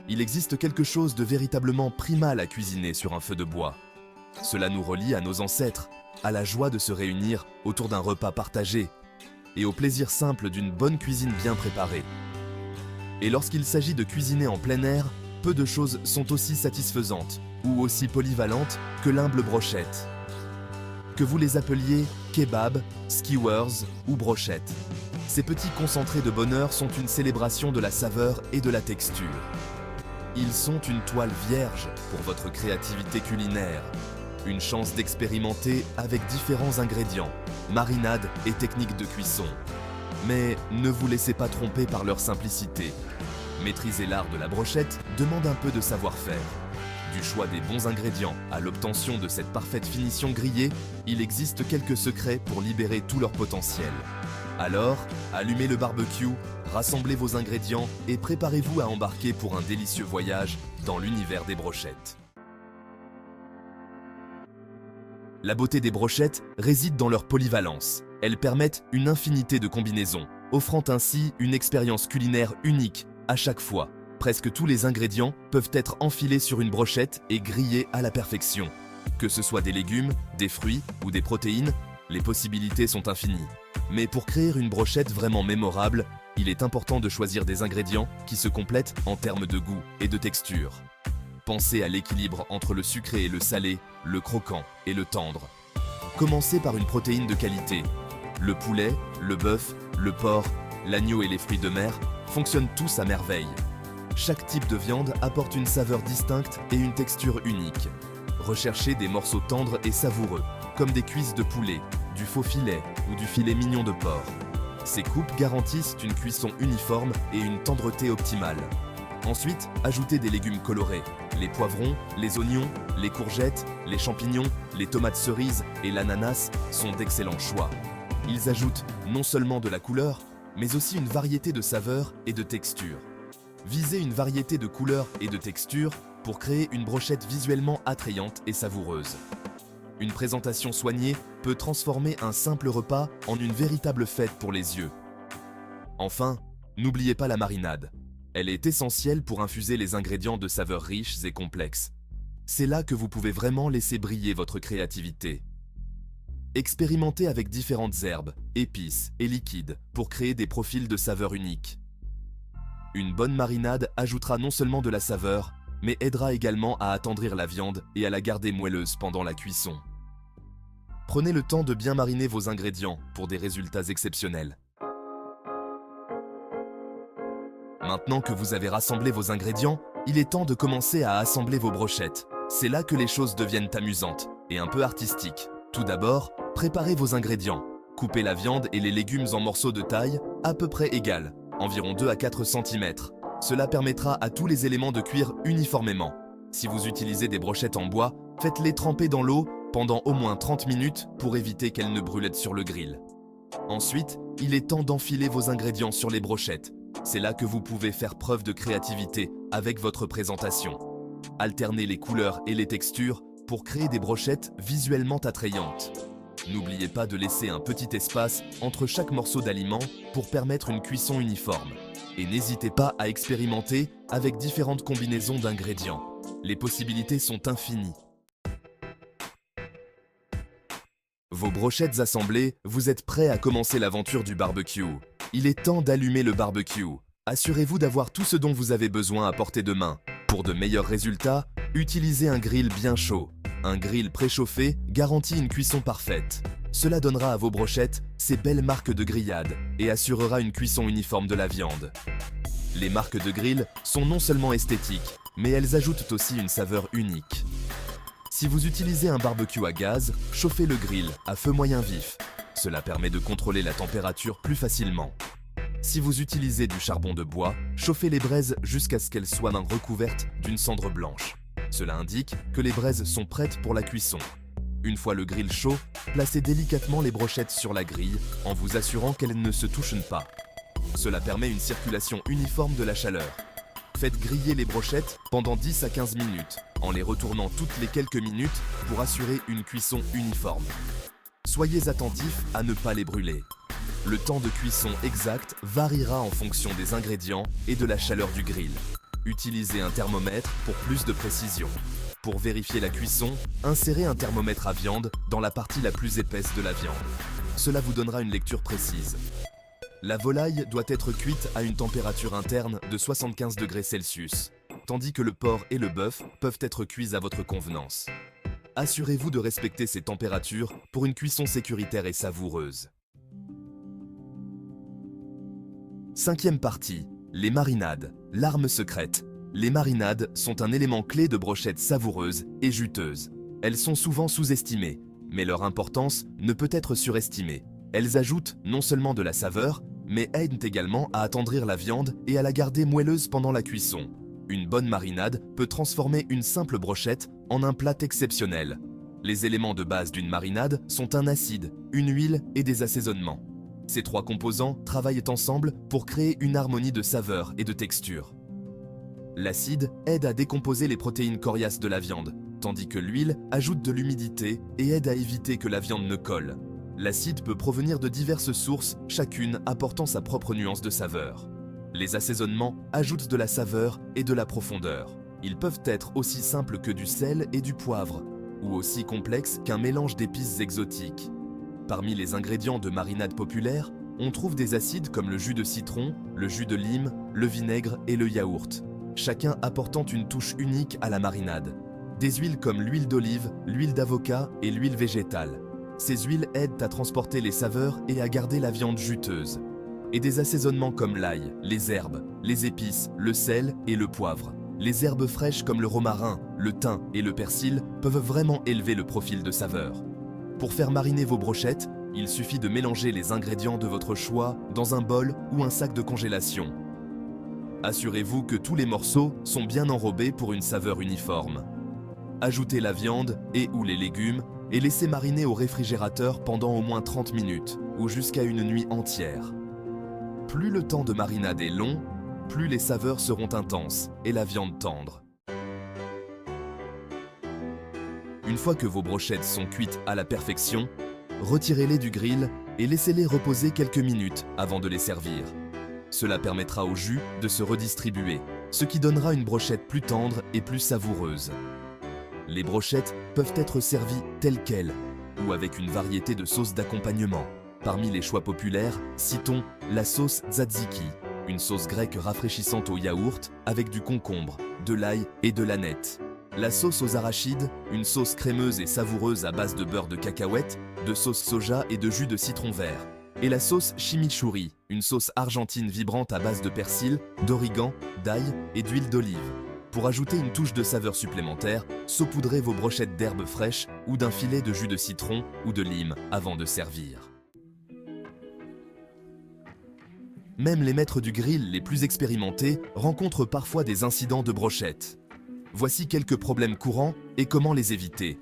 Il existe quelque chose de véritablement primal à cuisiner sur un feu de bois. Cela nous relie à nos ancêtres, à la joie de se réunir autour d'un repas partagé et au plaisir simple d'une bonne cuisine bien préparée. Et lorsqu'il s'agit de cuisiner en plein air, peu de choses sont aussi satisfaisantes ou aussi polyvalentes que l'humble brochette. Que vous les appeliez kebab, skewers ou brochette, ces petits concentrés de bonheur sont une célébration de la saveur et de la texture. Ils sont une toile vierge pour votre créativité culinaire, une chance d'expérimenter avec différents ingrédients, marinades et techniques de cuisson. Mais ne vous laissez pas tromper par leur simplicité. Maîtriser l'art de la brochette demande un peu de savoir-faire. Du choix des bons ingrédients à l'obtention de cette parfaite finition grillée, il existe quelques secrets pour libérer tout leur potentiel. Alors, allumez le barbecue, rassemblez vos ingrédients et préparez-vous à embarquer pour un délicieux voyage dans l'univers des brochettes. La beauté des brochettes réside dans leur polyvalence. Elles permettent une infinité de combinaisons, offrant ainsi une expérience culinaire unique à chaque fois. Presque tous les ingrédients peuvent être enfilés sur une brochette et grillés à la perfection. Que ce soit des légumes, des fruits ou des protéines, les possibilités sont infinies. Mais pour créer une brochette vraiment mémorable, il est important de choisir des ingrédients qui se complètent en termes de goût et de texture. Pensez à l'équilibre entre le sucré et le salé, le croquant et le tendre. Commencez par une protéine de qualité. Le poulet, le bœuf, le porc, l'agneau et les fruits de mer fonctionnent tous à merveille. Chaque type de viande apporte une saveur distincte et une texture unique. Recherchez des morceaux tendres et savoureux, comme des cuisses de poulet, du faux filet ou du filet mignon de porc. Ces coupes garantissent une cuisson uniforme et une tendreté optimale. Ensuite, ajoutez des légumes colorés. Les poivrons, les oignons, les courgettes, les champignons, les tomates cerises et l'ananas sont d'excellents choix. Ils ajoutent non seulement de la couleur, mais aussi une variété de saveurs et de textures. Visez une variété de couleurs et de textures pour créer une brochette visuellement attrayante et savoureuse. Une présentation soignée peut transformer un simple repas en une véritable fête pour les yeux. Enfin, n'oubliez pas la marinade. Elle est essentielle pour infuser les ingrédients de saveurs riches et complexes. C'est là que vous pouvez vraiment laisser briller votre créativité. Expérimentez avec différentes herbes, épices et liquides pour créer des profils de saveurs uniques. Une bonne marinade ajoutera non seulement de la saveur, mais aidera également à attendrir la viande et à la garder moelleuse pendant la cuisson. Prenez le temps de bien mariner vos ingrédients pour des résultats exceptionnels. Maintenant que vous avez rassemblé vos ingrédients, il est temps de commencer à assembler vos brochettes. C'est là que les choses deviennent amusantes et un peu artistiques. Tout d'abord, préparez vos ingrédients. Coupez la viande et les légumes en morceaux de taille à peu près égale, environ 2 à 4 cm. Cela permettra à tous les éléments de cuire uniformément. Si vous utilisez des brochettes en bois, faites-les tremper dans l'eau pendant au moins 30 minutes pour éviter qu'elles ne brûlent sur le grill. Ensuite, il est temps d'enfiler vos ingrédients sur les brochettes. C'est là que vous pouvez faire preuve de créativité avec votre présentation. Alternez les couleurs et les textures pour créer des brochettes visuellement attrayantes. N'oubliez pas de laisser un petit espace entre chaque morceau d'aliment pour permettre une cuisson uniforme. Et n'hésitez pas à expérimenter avec différentes combinaisons d'ingrédients. Les possibilités sont infinies. Vos brochettes assemblées, vous êtes prêts à commencer l'aventure du barbecue. Il est temps d'allumer le barbecue. Assurez-vous d'avoir tout ce dont vous avez besoin à portée de main. Pour de meilleurs résultats, utilisez un grill bien chaud. Un grill préchauffé garantit une cuisson parfaite. Cela donnera à vos brochettes ces belles marques de grillade et assurera une cuisson uniforme de la viande. Les marques de grill sont non seulement esthétiques, mais elles ajoutent aussi une saveur unique. Si vous utilisez un barbecue à gaz, chauffez le grill à feu moyen vif. Cela permet de contrôler la température plus facilement. Si vous utilisez du charbon de bois, chauffez les braises jusqu'à ce qu'elles soient recouvertes d'une cendre blanche. Cela indique que les braises sont prêtes pour la cuisson. Une fois le grill chaud, placez délicatement les brochettes sur la grille en vous assurant qu'elles ne se touchent pas. Cela permet une circulation uniforme de la chaleur. Faites griller les brochettes pendant 10 à 15 minutes, en les retournant toutes les quelques minutes pour assurer une cuisson uniforme. Soyez attentifs à ne pas les brûler. Le temps de cuisson exact variera en fonction des ingrédients et de la chaleur du grill. Utilisez un thermomètre pour plus de précision. Pour vérifier la cuisson, insérez un thermomètre à viande dans la partie la plus épaisse de la viande. Cela vous donnera une lecture précise. La volaille doit être cuite à une température interne de 75 degrés Celsius, tandis que le porc et le bœuf peuvent être cuits à votre convenance. Assurez-vous de respecter ces températures pour une cuisson sécuritaire et savoureuse. Cinquième partie, les marinades, l'arme secrète. Les marinades sont un élément clé de brochettes savoureuses et juteuses. Elles sont souvent sous-estimées, mais leur importance ne peut être surestimée. Elles ajoutent non seulement de la saveur, mais aident également à attendrir la viande et à la garder moelleuse pendant la cuisson. Une bonne marinade peut transformer une simple brochette en un plat exceptionnel. Les éléments de base d'une marinade sont un acide, une huile et des assaisonnements. Ces trois composants travaillent ensemble pour créer une harmonie de saveurs et de textures. L'acide aide à décomposer les protéines coriaces de la viande, tandis que l'huile ajoute de l'humidité et aide à éviter que la viande ne colle. L'acide peut provenir de diverses sources, chacune apportant sa propre nuance de saveur. Les assaisonnements ajoutent de la saveur et de la profondeur. Ils peuvent être aussi simples que du sel et du poivre, ou aussi complexes qu'un mélange d'épices exotiques. Parmi les ingrédients de marinade populaire, on trouve des acides comme le jus de citron, le jus de lime, le vinaigre et le yaourt, chacun apportant une touche unique à la marinade. Des huiles comme l'huile d'olive, l'huile d'avocat et l'huile végétale. Ces huiles aident à transporter les saveurs et à garder la viande juteuse. Et des assaisonnements comme l'ail, les herbes, les épices, le sel et le poivre. Les herbes fraîches comme le romarin, le thym et le persil peuvent vraiment élever le profil de saveur. Pour faire mariner vos brochettes, il suffit de mélanger les ingrédients de votre choix dans un bol ou un sac de congélation. Assurez-vous que tous les morceaux sont bien enrobés pour une saveur uniforme. Ajoutez la viande et/ou les légumes et laissez mariner au réfrigérateur pendant au moins 30 minutes ou jusqu'à une nuit entière. Plus le temps de marinade est long, plus les saveurs seront intenses et la viande tendre. Une fois que vos brochettes sont cuites à la perfection, retirez-les du grill et laissez-les reposer quelques minutes avant de les servir. Cela permettra au jus de se redistribuer, ce qui donnera une brochette plus tendre et plus savoureuse. Les brochettes peuvent être servies telles quelles ou avec une variété de sauces d'accompagnement. Parmi les choix populaires, citons la sauce tzatziki, une sauce grecque rafraîchissante au yaourt avec du concombre, de l'ail et de l'aneth. La sauce aux arachides, une sauce crémeuse et savoureuse à base de beurre de cacahuète, de sauce soja et de jus de citron vert. Et la sauce chimichurri, une sauce argentine vibrante à base de persil, d'origan, d'ail et d'huile d'olive. Pour ajouter une touche de saveur supplémentaire, saupoudrez vos brochettes d'herbes fraîches ou d'un filet de jus de citron ou de lime avant de servir. Même les maîtres du grill les plus expérimentés rencontrent parfois des incidents de brochettes. Voici quelques problèmes courants et comment les éviter.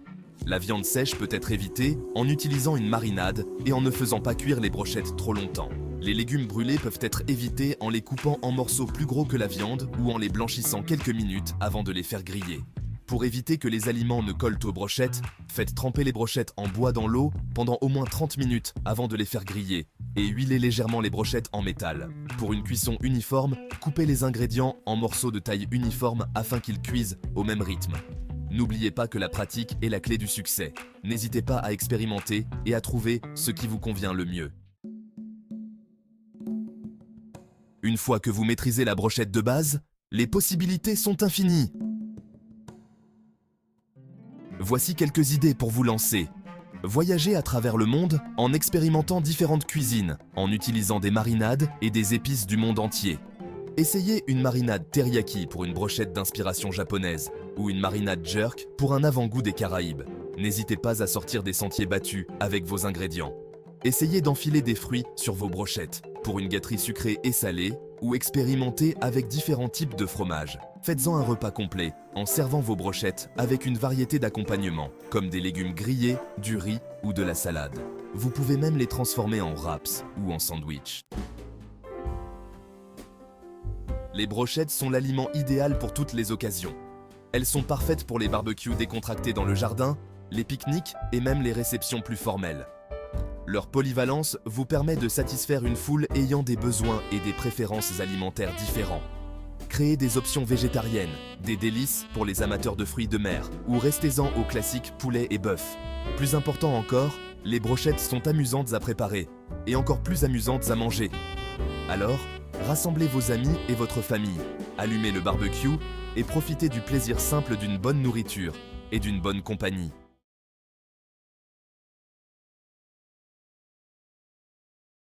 La viande sèche peut être évitée en utilisant une marinade et en ne faisant pas cuire les brochettes trop longtemps. Les légumes brûlés peuvent être évités en les coupant en morceaux plus gros que la viande ou en les blanchissant quelques minutes avant de les faire griller. Pour éviter que les aliments ne collent aux brochettes, faites tremper les brochettes en bois dans l'eau pendant au moins 30 minutes avant de les faire griller et huilez légèrement les brochettes en métal. Pour une cuisson uniforme, coupez les ingrédients en morceaux de taille uniforme afin qu'ils cuisent au même rythme. N'oubliez pas que la pratique est la clé du succès. N'hésitez pas à expérimenter et à trouver ce qui vous convient le mieux. Une fois que vous maîtrisez la brochette de base, les possibilités sont infinies. Voici quelques idées pour vous lancer. Voyagez à travers le monde en expérimentant différentes cuisines, en utilisant des marinades et des épices du monde entier. Essayez une marinade teriyaki pour une brochette d'inspiration japonaise ou une marinade jerk pour un avant-goût des Caraïbes. N'hésitez pas à sortir des sentiers battus avec vos ingrédients. Essayez d'enfiler des fruits sur vos brochettes pour une gâterie sucrée et salée ou expérimentez avec différents types de fromages. Faites-en un repas complet en servant vos brochettes avec une variété d'accompagnements comme des légumes grillés, du riz ou de la salade. Vous pouvez même les transformer en wraps ou en sandwich. Les brochettes sont l'aliment idéal pour toutes les occasions. Elles sont parfaites pour les barbecues décontractés dans le jardin, les pique-niques et même les réceptions plus formelles. Leur polyvalence vous permet de satisfaire une foule ayant des besoins et des préférences alimentaires différents. Créez des options végétariennes, des délices pour les amateurs de fruits de mer, ou restez-en au classique poulet et bœuf. Plus important encore, les brochettes sont amusantes à préparer, et encore plus amusantes à manger. Alors, rassemblez vos amis et votre famille, allumez le barbecue et profitez du plaisir simple d'une bonne nourriture et d'une bonne compagnie.